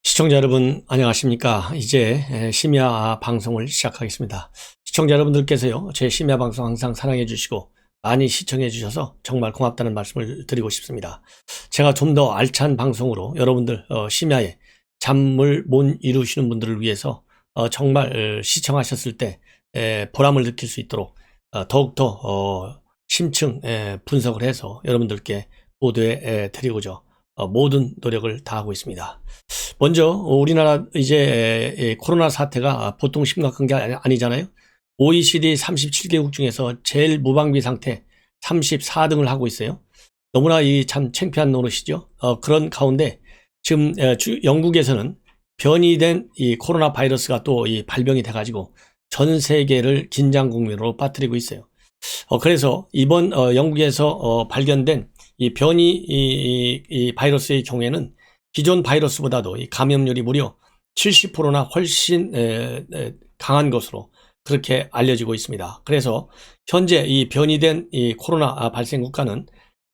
시청자 여러분 안녕하십니까. 이제 심야 방송을 시작하겠습니다. 시청자 여러분들께서요 제 심야 방송 항상 사랑해 주시고 많이 시청해 주셔서 정말 고맙다는 말씀을 드리고 싶습니다. 제가 좀 더 알찬 방송으로 여러분들 심야에 잠을 못 이루시는 분들을 위해서 정말 시청하셨을 때 보람을 느낄 수 있도록 더욱더 심층 분석을 해서 여러분들께 보도해 드리고자 모든 노력을 다하고 있습니다. 먼저 우리나라 이제 코로나 사태가 보통 심각한 게 아니잖아요. OECD 37개국 중에서 제일 무방비 상태 34등을 하고 있어요. 너무나 이 참 창피한 노릇이죠. 그런 가운데 지금 영국에서는 변이된 이 코로나 바이러스가 또 이 발병이 돼가지고 전 세계를 긴장 국면으로 빠뜨리고 있어요. 그래서 이번 영국에서 발견된 이 변이 이 바이러스의 경우에는 기존 바이러스보다도 이 감염률이 무려 70%나 훨씬 강한 것으로 그렇게 알려지고 있습니다. 그래서 현재 이 변이된 이 코로나 발생 국가는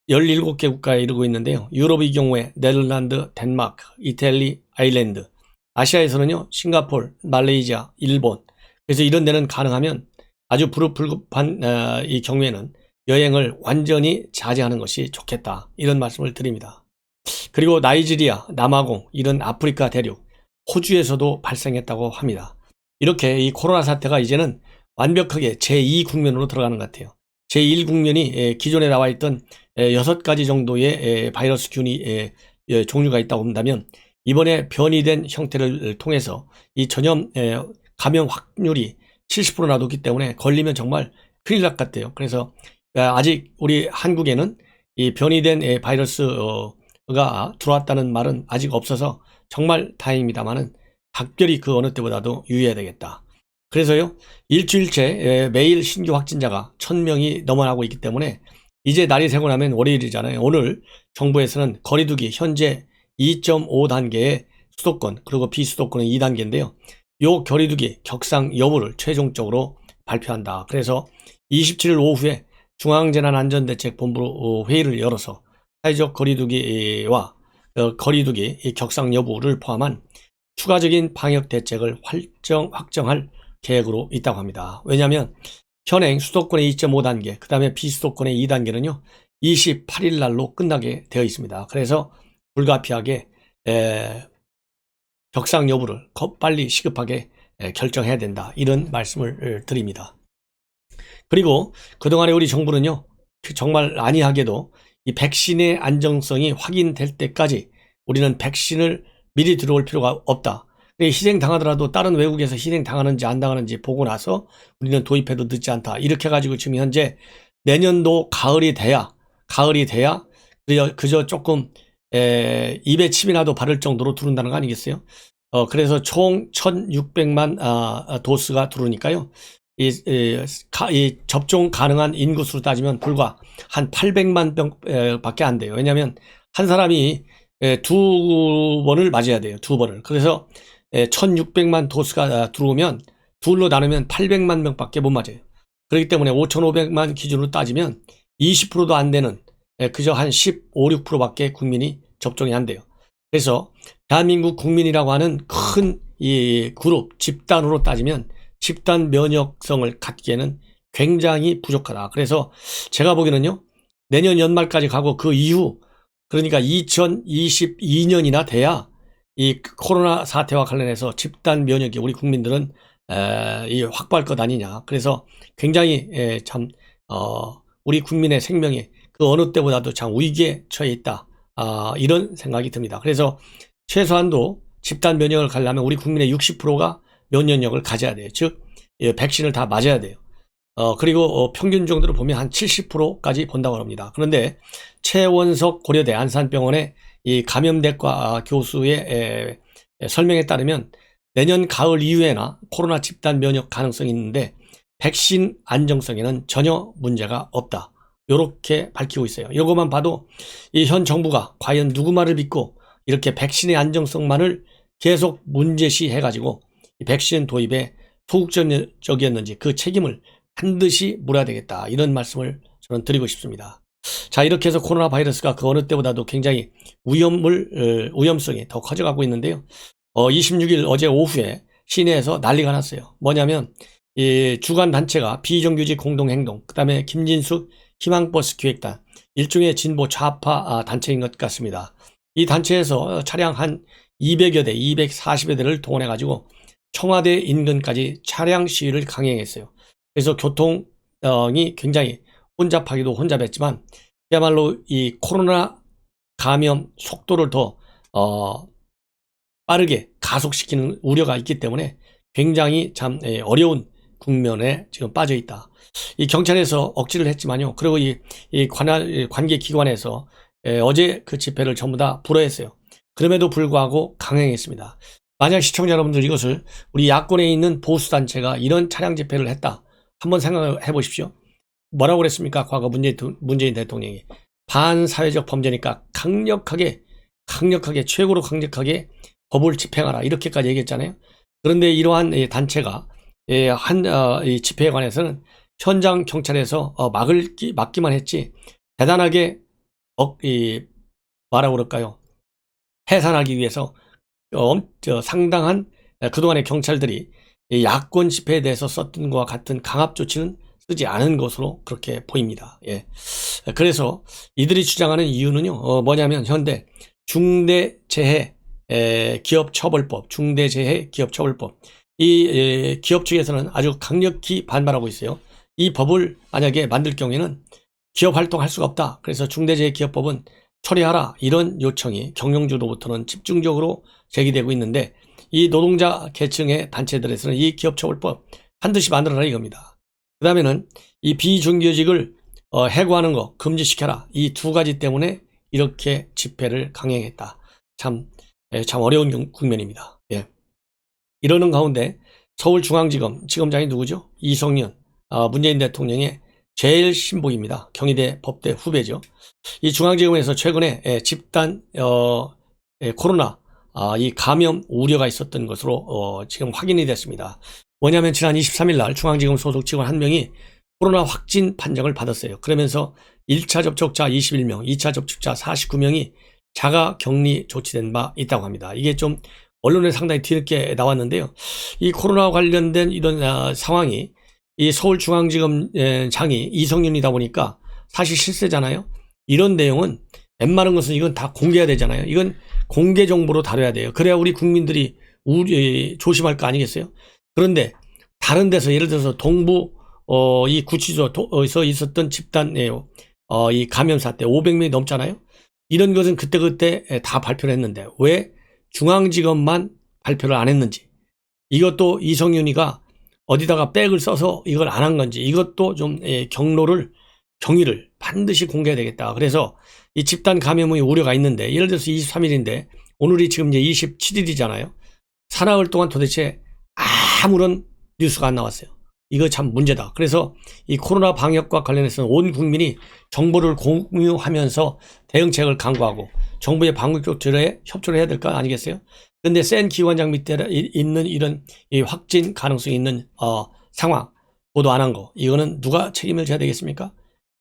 17개 국가에 이르고 있는데요. 유럽의 경우에 네덜란드, 덴마크, 이탈리, 아일랜드, 아시아에서는요 싱가포르, 말레이시아, 일본. 그래서 이런 데는 가능하면 아주 불급한 이 경우에는 여행을 완전히 자제하는 것이 좋겠다, 이런 말씀을 드립니다. 그리고 나이지리아, 남아공, 이런 아프리카 대륙, 호주에서도 발생했다고 합니다. 이렇게 이 코로나 사태가 이제는 완벽하게 제2국면으로 들어가는 것 같아요. 제1국면이 기존에 나와 있던 6가지 정도의 바이러스 균이 종류가 있다고 본다면, 이번에 변이된 형태를 통해서 이 전염 감염 확률이 70%나 높기 때문에 걸리면 정말 큰일 날 것 같아요. 그래서 아직 우리 한국에는 이 변이된 바이러스가 들어왔다는 말은 아직 없어서 정말 다행입니다만은 각별히 그 어느 때보다도 유의해야 되겠다. 그래서요 일주일째 매일 신규 확진자가 1000명이 넘어가고 있기 때문에 이제 날이 새고 나면 월요일이잖아요. 오늘 정부에서는 거리두기 현재 2.5단계의 수도권, 그리고 비수도권은 2단계인데요. 요 거리두기 격상 여부를 최종적으로 발표한다. 그래서 27일 오후에 중앙재난안전대책본부로 회의를 열어서 사회적 거리두기와 거리두기 격상 여부를 포함한 추가적인 방역 대책을 확정할 계획으로 있다고 합니다. 왜냐하면 현행 수도권의 2.5단계, 그 다음에 비수도권의 2단계는요 28일 날로 끝나게 되어 있습니다. 그래서 불가피하게 격상 여부를 빨리 시급하게 결정해야 된다, 이런 말씀을 드립니다. 그리고 그동안에 우리 정부는요 정말 안이하게도 이 백신의 안정성이 확인될 때까지 우리는 백신을 미리 들어올 필요가 없다. 희생당하더라도 다른 외국에서 희생당하는지 안 당하는지 보고 나서 우리는 도입해도 늦지 않다. 이렇게 해가지고 지금 현재 내년도 가을이 돼야 그저 조금 입에 침이라도 바를 정도로 두른다는 거 아니겠어요? 그래서 총 1600만 도스가 들어오니까요. 이 접종 가능한 인구수로 따지면 불과 한 800만 병밖에 안 돼요. 왜냐하면 한 사람이 두 번을 맞아야 돼요. 두 번을. 그래서 1600만 도스가 들어오면 둘로 나누면 800만 명밖에 못 맞아요. 그렇기 때문에 5500만 기준으로 따지면 20%도 안 되는 그저 한 15, 6%밖에 국민이 접종이 안 돼요. 그래서 대한민국 국민이라고 하는 큰 이 그룹 집단으로 따지면 집단 면역성을 갖기에는 굉장히 부족하다. 그래서 제가 보기에는요 내년 연말까지 가고 그 이후, 그러니까 2022년이나 돼야 이 코로나 사태와 관련해서 집단 면역이 우리 국민들은 이 확보할 것 아니냐. 그래서 굉장히 참 우리 국민의 생명이 그 어느 때보다도 참 위기에 처해 있다, 이런 생각이 듭니다. 그래서 최소한도 집단 면역을 가려면 우리 국민의 60%가 면역력을 가져야 돼요. 즉 백신을 다 맞아야 돼요. 그리고 평균 정도로 보면 한 70%까지 본다고 합니다. 그런데 최원석 고려대 안산병원의 이 감염대과 교수의 설명에 따르면 내년 가을 이후에나 코로나 집단 면역 가능성이 있는데 백신 안정성에는 전혀 문제가 없다, 이렇게 밝히고 있어요. 이것만 봐도 이 현 정부가 과연 누구 말을 믿고 이렇게 백신의 안정성만을 계속 문제시 해가지고 백신 도입에 소극적이었는지 그 책임을 반드시 물어야 되겠다, 이런 말씀을 저는 드리고 싶습니다. 자, 이렇게 해서 코로나 바이러스가 그 어느 때보다도 굉장히 위험성이 더 커져가고 있는데요. 26일 어제 오후에 시내에서 난리가 났어요. 뭐냐면 이 주간 단체가 비정규직 공동행동, 그다음에 김진숙 희망버스 기획단, 일종의 진보 좌파 단체인 것 같습니다. 이 단체에서 차량 한 200여 대, 240여 대를 동원해 가지고 청와대 인근까지 차량 시위를 강행했어요. 그래서 교통이 굉장히 혼잡하기도 혼잡했지만 그야말로 이 코로나 감염 속도를 더 빠르게 가속시키는 우려가 있기 때문에 굉장히 참 어려운 국면에 지금 빠져 있다. 이 경찰에서 억지를 했지만요. 그리고 이 관계 기관에서 어제 그 집회를 전부 다 불허했어요. 그럼에도 불구하고 강행했습니다. 만약 시청자 여러분들 이것을 우리 야권에 있는 보수단체가 이런 차량 집회를 했다. 한번 생각해 보십시오. 뭐라고 그랬습니까? 과거 문재인 대통령이. 반사회적 범죄니까 강력하게 최고로 강력하게 법을 집행하라. 이렇게까지 얘기했잖아요. 그런데 이러한 단체가 이 집회에 관해서는 현장 경찰에서 막기만 했지 대단하게 뭐라고 그럴까요? 해산하기 위해서 상당한 그동안의 경찰들이 야권 집회에 대해서 썼던 것과 같은 강압 조치는 쓰지 않은 것으로 그렇게 보입니다. 예. 그래서 이들이 주장하는 이유는요, 뭐냐면 현대 중대재해 기업처벌법, 중대재해기업처벌법, 이 기업 측에서는 아주 강력히 반발하고 있어요. 이 법을 만약에 만들 경우에는 기업 활동할 수가 없다. 그래서 중대재해기업법은 처리하라. 이런 요청이 경영주로부터는 집중적으로 제기되고 있는데 이 노동자 계층의 단체들에서는 이 기업처벌법 반드시 만들어라 이겁니다. 그 다음에는 이 비정규직을 해고하는 거 금지시켜라. 이 두 가지 때문에 이렇게 집회를 강행했다. 참 어려운 국면입니다. 예. 이러는 가운데 서울중앙지검 지검장이 누구죠? 이성윤, 문재인 대통령의 제일 신복입니다. 경희대 법대 후배죠. 이 중앙지검에서 최근에 집단 코로나 이 감염 우려가 있었던 것으로 지금 확인이 됐습니다. 뭐냐면 지난 23일 날 중앙지검 소속 직원 한 명이 코로나 확진 판정을 받았어요. 그러면서 1차 접촉자 21명, 2차 접촉자 49명이 자가 격리 조치된 바 있다고 합니다. 이게 좀 언론에 상당히 뒤늦게 나왔는데요. 이 코로나 관련된 이런 상황이 이 서울중앙지검장이 이성윤이다 보니까 사실 실세잖아요. 이런 내용은 웬만한 것은 이건 다 공개해야 되잖아요. 이건 공개 정보로 다뤄야 돼요. 그래야 우리 국민들이 조심할 거 아니겠어요? 그런데 다른 데서 예를 들어서 동부 이 구치소에서 있었던 집단 이 감염 사태 500명이 넘잖아요. 이런 것은 그때 다 발표를 했는데 왜 중앙지검만 발표를 안 했는지, 이것도 이성윤이가 어디다가 백을 써서 이걸 안 한 건지, 이것도 좀 경위를 반드시 공개해야 되겠다. 그래서 이 집단 감염의 우려가 있는데 예를 들어서 23일인데 오늘이 지금 이제 27일이잖아요. 사나흘 동안 도대체 아무런 뉴스가 안 나왔어요. 이거 참 문제다. 그래서 이 코로나 방역과 관련해서는 온 국민이 정보를 공유하면서 대응책을 강구하고 정부의 방역 조치에 협조를 해야 될 거 아니겠어요? 그런데 센 기관장 밑에 있는 이런 이 확진 가능성이 있는 상황 보도 안 한 거, 이거는 누가 책임을 져야 되겠습니까?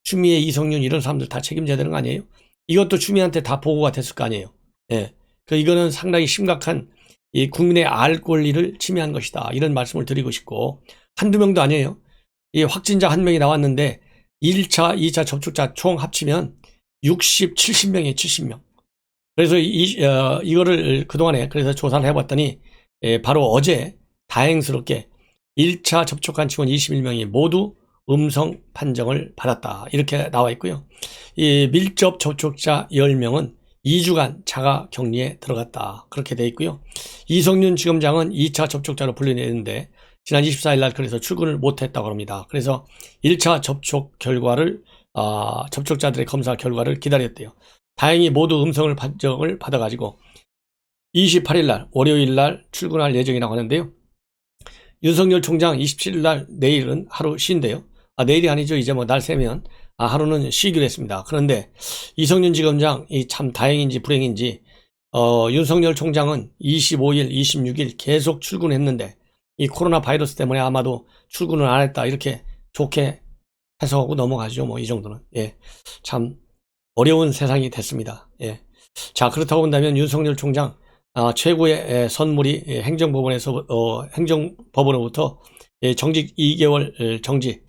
추미애, 이성윤 이런 사람들 다 책임져야 되는 거 아니에요? 이것도 추미애한테 다 보고가 됐을 거 아니에요? 예. 이거는 상당히 심각한 이 국민의 알 권리를 침해한 것이다. 이런 말씀을 드리고 싶고, 한두 명도 아니에요. 이 확진자 한 명이 나왔는데 1차, 2차 접촉자 총 합치면 70명이에요. 70명. 그래서 이거를 그동안에 그래서 조사를 해봤더니 바로 어제 다행스럽게 1차 접촉한 직원 21명이 모두 음성 판정을 받았다. 이렇게 나와 있고요. 이 밀접 접촉자 10명은 2주간 자가 격리에 들어갔다. 그렇게 돼 있고요. 이성윤 지검장은 2차 접촉자로 분류되는데 지난 24일 날 그래서 출근을 못했다고 합니다. 그래서 1차 접촉 결과를 접촉자들의 검사 결과를 기다렸대요. 다행히 모두 음성을 판정을 받아가지고 28일 날 월요일 날 출근할 예정이라고 하는데요. 윤석열 총장 27일 날 내일은 하루 쉰대요. 내일이 아니죠. 이제 뭐 날 새면 하루는 쉬기로 했습니다. 그런데 이성윤 지검장 참 다행인지 불행인지 윤석열 총장은 25일, 26일 계속 출근했는데 이 코로나 바이러스 때문에 아마도 출근을 안 했다. 이렇게 좋게 해석하고 넘어가죠. 뭐 이 정도는. 예. 참 어려운 세상이 됐습니다. 예. 자, 그렇다고 본다면 윤석열 총장 최고의 선물이 행정법원으로부터 정직 2개월 정직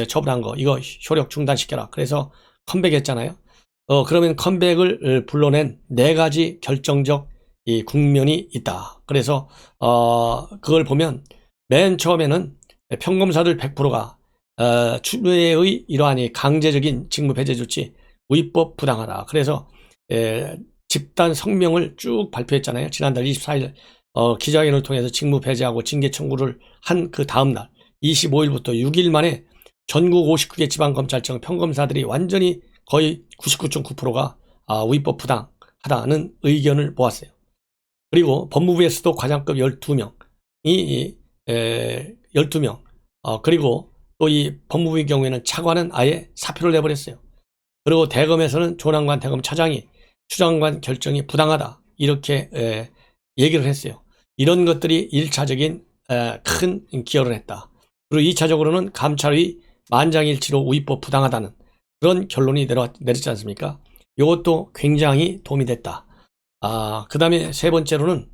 처분한 거 이거 효력 중단시켜라. 그래서 컴백했잖아요. 그러면 컴백을 불러낸 4가지 결정적 이 국면이 있다. 그래서 그걸 보면 맨 처음에는 평검사들 100%가 추미애의 이러한 강제적인 직무 배제 조치 위법 부당하다. 그래서 집단 성명을 쭉 발표했잖아요. 지난달 24일 기자회견을 통해서 직무 배제하고 징계 청구를 한 그 다음날 25일부터 6일 만에 전국 59개 지방검찰청 평검사들이 완전히 거의 99.9%가 위법 부당하다는 의견을 모았어요. 그리고 법무부에서도 과장급 12명이 12명 그리고 또 이 법무부의 경우에는 차관은 아예 사표를 내버렸어요. 그리고 대검에서는 조남관 대검 차장이 추장관 결정이 부당하다 이렇게 얘기를 했어요. 이런 것들이 1차적인 큰 기여를 했다. 그리고 2차적으로는 감찰의 만장일치로 위법 부당하다는 그런 결론이 내렸지 않습니까? 이것도 굉장히 도움이 됐다. 그 다음에 세 번째로는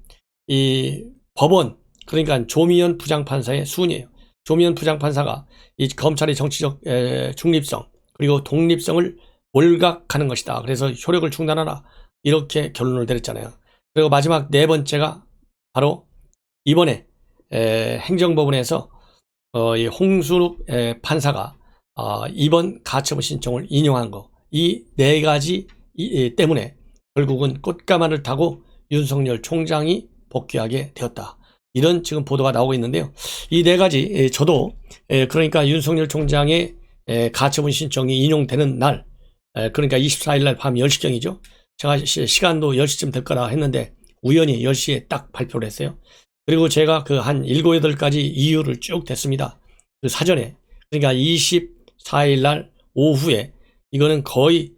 이 법원, 그러니까 조미연 부장판사의 수운이에요. 조미연 부장판사가 이 검찰의 정치적 중립성 그리고 독립성을 몰각하는 것이다. 그래서 효력을 중단하라 이렇게 결론을 내렸잖아요. 그리고 마지막 4번째가 바로 이번에 행정법원에서 이 홍순욱 판사가 이번 가처분 신청을 인용한 거 이 4가지 때문에 결국은 꽃가마를 타고 윤석열 총장이 복귀하게 되었다. 이런 지금 보도가 나오고 있는데요. 이 4가지 저도 그러니까 윤석열 총장의 가처분 신청이 인용되는 날 그러니까 24일 날 밤 10시경이죠. 제가 시간도 10시쯤 될 거라 했는데 우연히 10시에 딱 발표를 했어요. 그리고 제가 그 한 7, 8가지 이유를 쭉 댔습니다. 그 사전에. 그러니까 24일 날 오후에 이거는 거의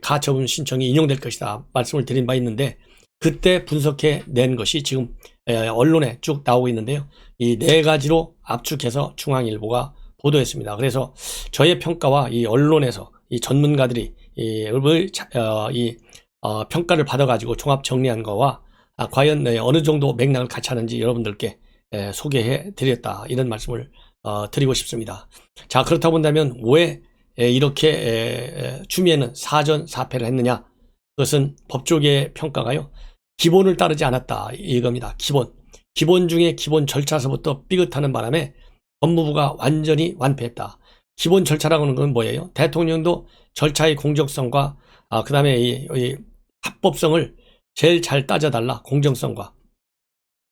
가처분 신청이 인용될 것이다 말씀을 드린 바 있는데 그때 분석해 낸 것이 지금 언론에 쭉 나오고 있는데요. 이 4가지로 압축해서 중앙일보가 보도했습니다. 그래서 저의 평가와 이 언론에서 이 전문가들이 평가를 받아가지고 종합 정리한 거와 과연 어느 정도 맥락을 같이 하는지 여러분들께 소개해 드렸다 이런 말씀을 드리고 싶습니다. 자, 그렇다 본다면 왜 이렇게 추미애는 사전사패를 했느냐? 그것은 법조계의 평가가요. 기본을 따르지 않았다 이겁니다. 기본 중에 기본 절차서부터 삐끗하는 바람에 법무부가 완전히 완패했다. 기본 절차라고 하는 건 뭐예요? 대통령도 절차의 공정성과 그 다음에 이 합법성을 제일 잘 따져달라. 공정성과.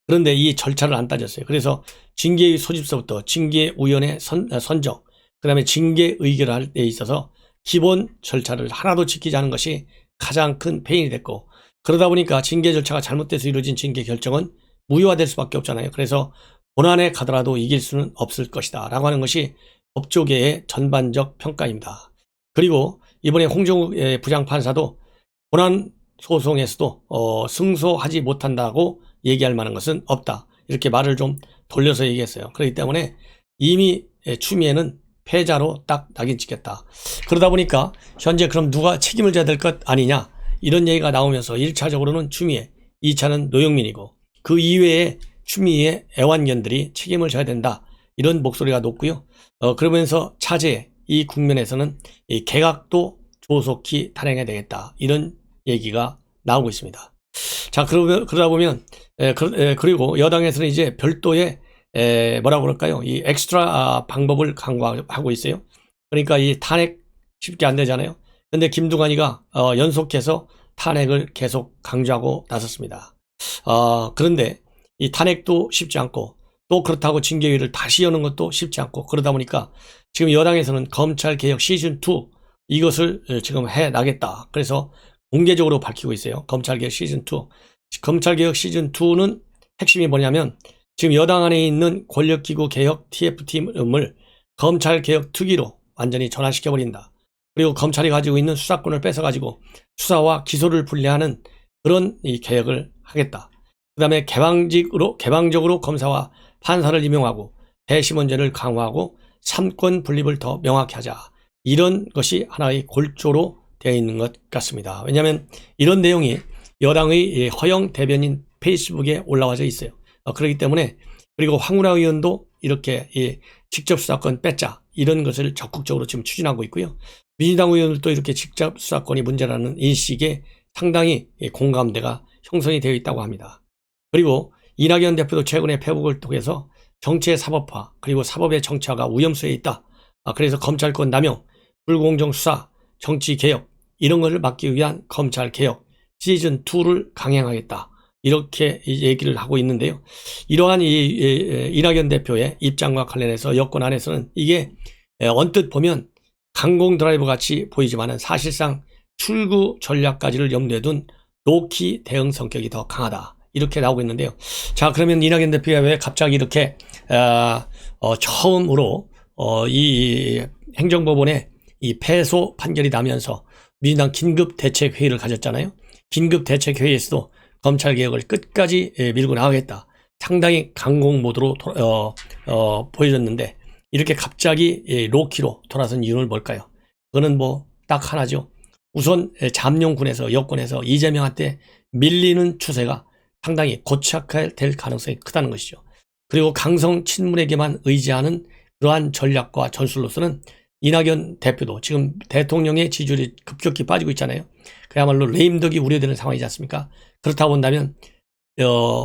그런데 이 절차를 안 따졌어요. 그래서 징계의 소집서부터 징계위원회 선정 그 다음에 징계 의결을 할 때 있어서 기본 절차를 하나도 지키지 않은 것이 가장 큰 페인이 됐고 그러다 보니까 징계 절차가 잘못돼서 이루어진 징계 결정은 무효화될 수밖에 없잖아요. 그래서 본안에 가더라도 이길 수는 없을 것이다 라고 하는 것이 법조계의 전반적 평가입니다. 그리고 이번에 홍정욱 부장판사도 본안 소송에서도 승소하지 못한다고 얘기할 만한 것은 없다. 이렇게 말을 좀 돌려서 얘기했어요. 그렇기 때문에 이미 추미애는 패자로 딱 낙인 찍혔다. 그러다 보니까 현재 그럼 누가 책임을 져야 될 것 아니냐 이런 얘기가 나오면서 1차적으로는 추미애, 2차는 노영민이고 그 이외에 추미애 애완견들이 책임을 져야 된다. 이런 목소리가 높고요. 그러면서 차제 이 국면에서는 이 개각도 조속히 단행해야 되겠다. 이런 얘기가 나오고 있습니다. 자, 그러다 보면 그리고 여당에서는 이제 별도의 뭐라고 그럴까요? 이 엑스트라 방법을 강구하고 있어요. 그러니까 이 탄핵 쉽게 안 되잖아요. 근데 김두관이가 연속해서 탄핵을 계속 강조하고 나섰습니다. 그런데 이 탄핵도 쉽지 않고 또 그렇다고 징계위를 다시 여는 것도 쉽지 않고 그러다 보니까 지금 여당에서는 검찰개혁 시즌2 이것을 지금 해나겠다. 그래서 공개적으로 밝히고 있어요. 검찰개혁 시즌2. 검찰개혁 시즌2는 핵심이 뭐냐면 지금 여당 안에 있는 권력기구 개혁 TF팀을 검찰개혁 특위로 완전히 전환시켜버린다. 그리고 검찰이 가지고 있는 수사권을 뺏어가지고 수사와 기소를 분리하는 그런 이 개혁을 하겠다. 그 다음에 개방적으로 검사와 판사를 임용하고 배심원제를 강화하고 삼권 분립을 더 명확히 하자. 이런 것이 하나의 골조로 되어 있는 것 같습니다. 왜냐하면 이런 내용이 여당의 허영 대변인 페이스북에 올라와져 있어요. 그렇기 때문에 그리고 황운하 의원도 이렇게 직접 수사권 뺏자 이런 것을 적극적으로 지금 추진하고 있고요. 민주당 의원들도 이렇게 직접 수사권이 문제라는 인식에 상당히 공감대가 형성이 되어 있다고 합니다. 그리고 이낙연 대표도 최근에 페북을 통해서 정치의 사법화 그리고 사법의 정치화가 위험수에 있다. 그래서 검찰권 남용, 불공정 수사, 정치 개혁 이런 것을 막기 위한 검찰 개혁 시즌2를 강행하겠다. 이렇게 얘기를 하고 있는데요. 이러한 이낙연 대표의 입장과 관련해서 여권 안에서는 이게 언뜻 보면 강공 드라이브 같이 보이지만은 사실상 출구 전략까지를 염두에 둔 로키 대응 성격이 더 강하다. 이렇게 나오고 있는데요. 자, 그러면 이낙연 대표가 왜 갑자기 이렇게 처음으로 이 행정법원의 이 패소 판결이 나면서 민주당 긴급대책회의를 가졌잖아요. 긴급대책회의에서도 검찰개혁을 끝까지 밀고 나가겠다. 상당히 강공 모드로 보여졌는데 이렇게 갑자기 로키로 돌아선 이유는 뭘까요? 그거는 뭐 딱 하나죠. 우선 잠룡군에서 여권에서 이재명한테 밀리는 추세가 상당히 고착될 가능성이 크다는 것이죠. 그리고 강성 친문에게만 의지하는 그러한 전략과 전술로서는 이낙연 대표도 지금 대통령의 지지율이 급격히 빠지고 있잖아요. 그야말로 레임덕이 우려되는 상황이지 않습니까? 그렇다고 본다면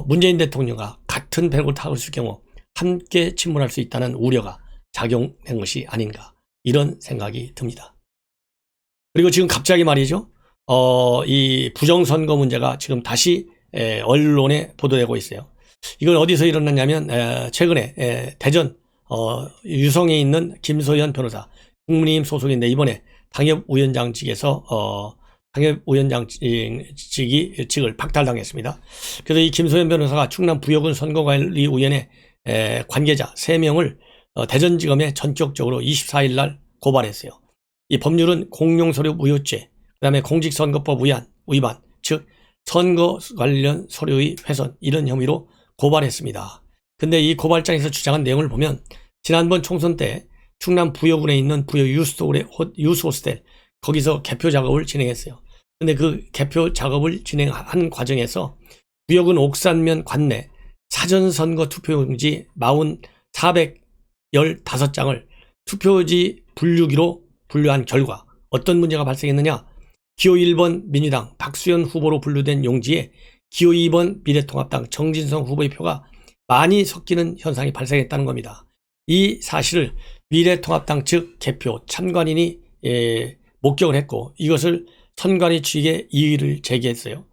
문재인 대통령과 같은 배를 타고 있을 경우 함께 침몰할 수 있다는 우려가 작용된 것이 아닌가 이런 생각이 듭니다. 그리고 지금 갑자기 말이죠. 이 부정선거 문제가 지금 다시 언론에 보도되고 있어요. 이건 어디서 일어났냐면 최근에 대전 유성에 있는 김소연 변호사 국민의힘 소속인데 이번에 당협위원장직에서 당협위원장직을 박탈당했습니다. 그래서 이 김소연 변호사가 충남 부여군 선거관리위원회 관계자 3명을 대전지검에 전격적으로 24일 날 고발했어요. 이 법률은 공용서류 무효죄, 그 다음에 공직선거법 위반, 즉 선거 관련 서류의 훼손 이런 혐의로 고발했습니다. 근데 이 고발장에서 주장한 내용을 보면 지난번 총선 때 충남 부여군에 있는 부여 유스호스텔 거기서 개표 작업을 진행했어요. 근데 그 개표 작업을 진행한 과정에서 부여군 옥산면 관내 사전선거 투표용지 415장을 투표지 분류기로 분류한 결과 어떤 문제가 발생했느냐? 기호 1번 민주당 박수현 후보로 분류된 용지에 기호 2번 미래통합당 정진성 후보의 표가 많이 섞이는 현상이 발생했다는 겁니다. 이 사실을 미래통합당 측 개표 참관인이 목격을 했고 이것을 선관위 측에 이의를 제기했어요.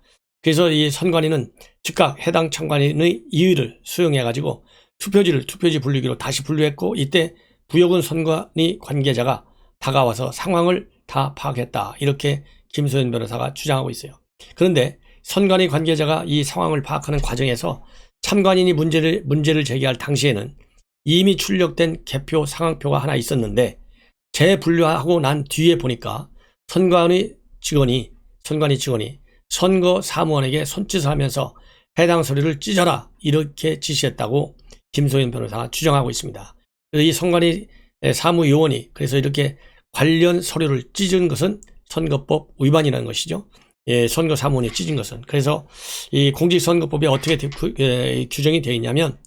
그래서 이 선관위는 즉각 해당 참관인의 이의를 수용해가지고 투표지 분류기로 다시 분류했고 이때 부여군 선관위 관계자가 다가와서 상황을 다 파악했다. 이렇게 김소연 변호사가 주장하고 있어요. 그런데 선관위 관계자가 이 상황을 파악하는 과정에서 참관인이 문제를 제기할 당시에는 이미 출력된 개표 상황표가 하나 있었는데 재분류하고 난 뒤에 보니까 선관위 직원이 선거 사무원에게 손짓을 하면서 해당 서류를 찢어라 이렇게 지시했다고 김소연 변호사가 주장하고 있습니다. 그래서 이 선관위 사무요원이 그래서 이렇게 관련 서류를 찢은 것은 선거법 위반이라는 것이죠. 선거 사무원이 찢은 것은. 그래서 이 공직선거법에 어떻게 규정이 되어 있냐면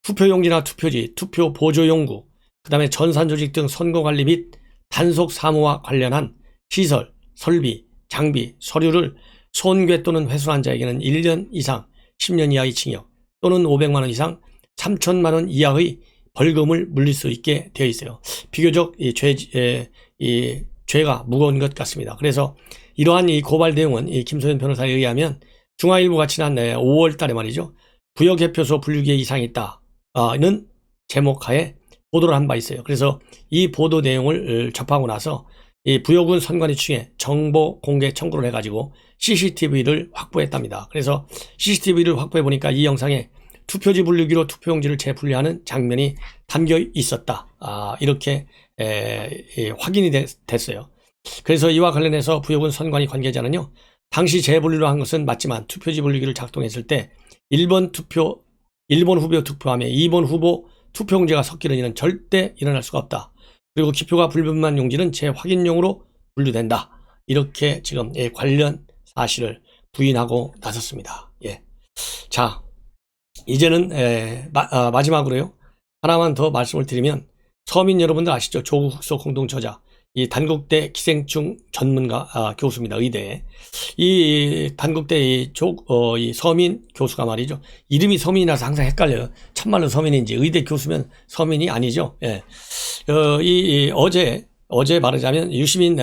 투표용지나 투표지, 투표 보조용구, 그 다음에 전산조직 등 선거관리 및 단속 사무와 관련한 시설, 설비, 장비, 서류를 손괴 또는 훼손한 자에게는 1년 이상 10년 이하의 징역 또는 500만 원 이상 3천만 원 이하의 벌금을 물릴 수 있게 되어 있어요. 비교적 이 죄가 무거운 것 같습니다. 그래서 이러한 이 고발 내용은 이 김소연 변호사에 의하면 중앙일보가 지난 5월 달에 말이죠. 부여개표소 분류기에 이상이 있다는 제목하에 보도를 한 바 있어요. 그래서 이 보도 내용을 접하고 나서 이 부여군 선관위 측에 정보 공개 청구를 해가지고 CCTV를 확보했답니다. 그래서 CCTV를 확보해 보니까 이 영상에 투표지 분류기로 투표용지를 재분류하는 장면이 담겨 있었다. 이렇게 확인이 됐어요. 그래서 이와 관련해서 부여군 선관위 관계자는요. 당시 재분류를 한 것은 맞지만 투표지 분류기를 작동했을 때 1번 후보 투표함에 2번 후보 투표용지가 섞이는 일은 절대 일어날 수가 없다. 그리고 기표가 불분명한 용지는 재확인용으로 분류된다. 이렇게 지금 관련 사실을 부인하고 나섰습니다. 예. 자, 이제는 마지막으로요. 하나만 더 말씀을 드리면 서민 여러분들 아시죠? 조국 국소 공동 저자 이 단국대 기생충 전문가 교수입니다. 의대. 이 단국대 이 서민 교수가 말이죠. 이름이 서민이라서 항상 헷갈려요. 참말로 서민인지 의대 교수면 서민이 아니죠. 예. 어제 말하자면 유시민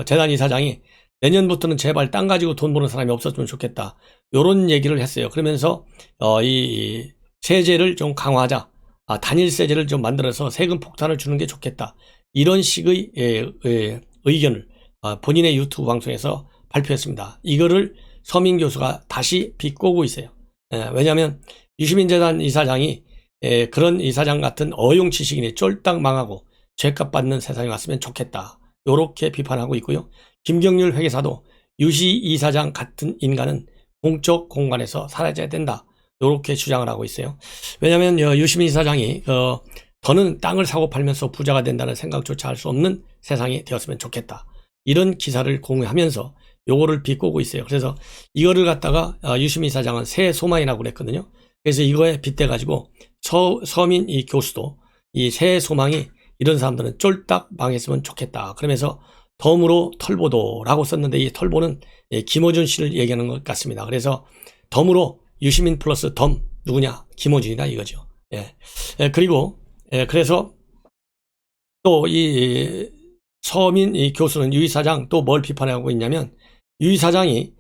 재단 이사장이 내년부터는 제발 땅 가지고 돈 버는 사람이 없었으면 좋겠다. 요런 얘기를 했어요. 그러면서 이 세제를 좀 강화하자. 단일세제를 좀 만들어서 세금 폭탄을 주는 게 좋겠다. 이런 식의 의견을 본인의 유튜브 방송에서 발표했습니다. 이거를 서민 교수가 다시 비꼬고 있어요. 왜냐하면 유시민 재단 이사장이 그런 이사장 같은 어용치식인이 쫄딱 망하고 죄값 받는 세상이 왔으면 좋겠다. 요렇게 비판하고 있고요. 김경률 회계사도 유시 이사장 같은 인간은 공적 공간에서 사라져야 된다. 요렇게 주장을 하고 있어요. 왜냐하면 유시민 이사장이 더는 땅을 사고 팔면서 부자가 된다는 생각조차 할 수 없는 세상이 되었으면 좋겠다. 이런 기사를 공유하면서 요거를 비꼬고 있어요. 그래서 이거를 갖다가 유시민 이사장은 새 소망이라고 그랬거든요. 그래서 이거에 빗대가지고 서민 이 교수도 이 새 소망이 이런 사람들은 쫄딱 망했으면 좋겠다. 그러면서 덤으로 털보도라고 썼는데 이 털보는 김어준 씨를 얘기하는 것 같습니다. 그래서 덤으로 유시민 플러스 덤 누구냐? 김어준이다 이거죠. 그리고 그래서 또 이 서민 이 교수는 유 이사장 또 뭘 비판하고 있냐면 유 이사장이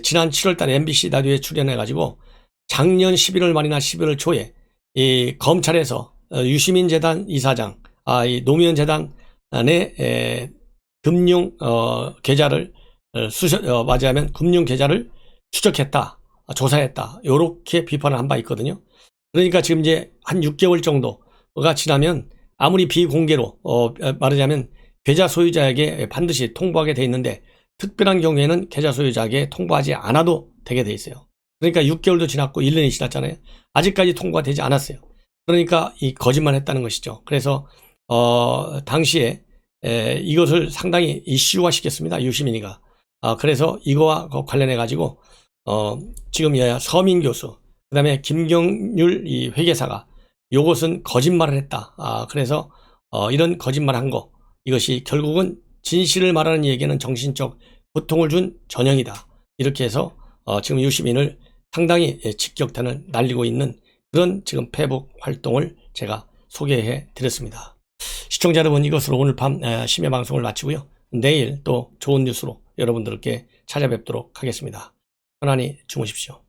지난 7월달에 MBC 라디오에 출연해가지고 작년 11월 말이나 11월 초에 이 검찰에서 유시민 재단 이사장, 이 노무현 재단의 금융 계좌를 맞이하면 금융 계좌를 추적했다, 조사했다, 요렇게 비판을 한 바 있거든요. 그러니까 지금 이제 한 6개월 정도가 지나면 아무리 비공개로 말하자면 계좌 소유자에게 반드시 통보하게 돼 있는데 특별한 경우에는 계좌 소유자에게 통보하지 않아도 되게 돼 있어요. 그러니까 6개월도 지났고 1년이 지났잖아요. 아직까지 통보가 되지 않았어요. 그러니까 이 거짓말 했다는 것이죠. 그래서 당시에 이것을 상당히 이슈화 시켰습니다. 유시민이가. 그래서 이거와 관련해 가지고 지금 서민 교수 그다음에 김경률 이 회계사가 요것은 거짓말을 했다. 그래서 이런 거짓말한 거 이것이 결국은 진실을 말하는 얘기는 정신적 고통을 준 전형이다. 이렇게 해서 지금 유시민을 상당히 직격탄을 날리고 있는 그런 지금 페북 활동을 제가 소개해 드렸습니다. 시청자 여러분, 이것으로 오늘 밤 심야 방송을 마치고요. 내일 또 좋은 뉴스로 여러분들께 찾아뵙도록 하겠습니다. 편안히 주무십시오.